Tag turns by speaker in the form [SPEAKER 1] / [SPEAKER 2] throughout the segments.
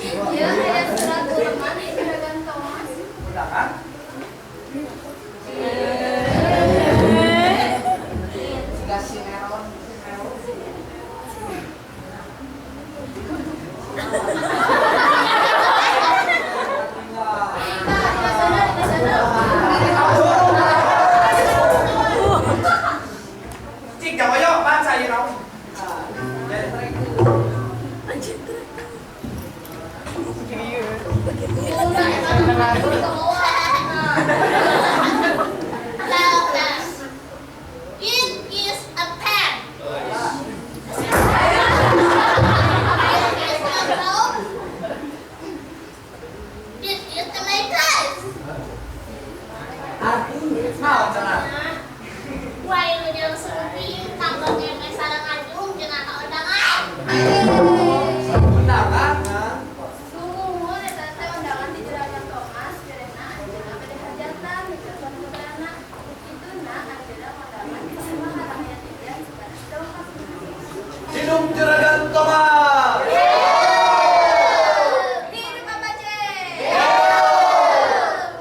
[SPEAKER 1] Iya, ada surat teman di Juragan Thomas.
[SPEAKER 2] Undangan? Jika sinetron. Cik, jangan yuk, baca ya kamu.
[SPEAKER 1] It is a pen. It is a necklace.
[SPEAKER 2] Naon cenah?
[SPEAKER 1] Why lu yang seperti takut yang sarang adung jeung ata undangan.
[SPEAKER 2] Undangan?
[SPEAKER 1] Sungguh eta teh undangan di Juragan Thomas karena ayeuna bade hajatan misalkan putrana ituna ayeuna undangan di semua karangan tiga sekarang doa.
[SPEAKER 2] Hidup Juragan Thomas!
[SPEAKER 1] Hidup Bapak C.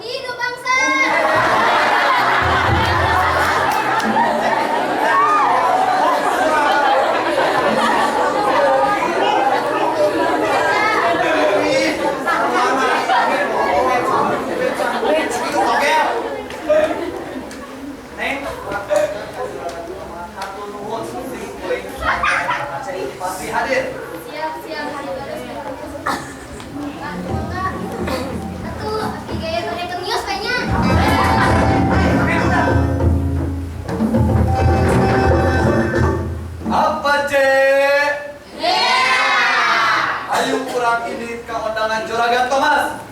[SPEAKER 1] Hidup bangsa.
[SPEAKER 2] Pasti hadir.
[SPEAKER 1] Siap-siap hari baru enggak. Atuh, gaya gaya kemius kayaknya.
[SPEAKER 2] Apa Ayo kurang ini ke undangan Juragan Thomas.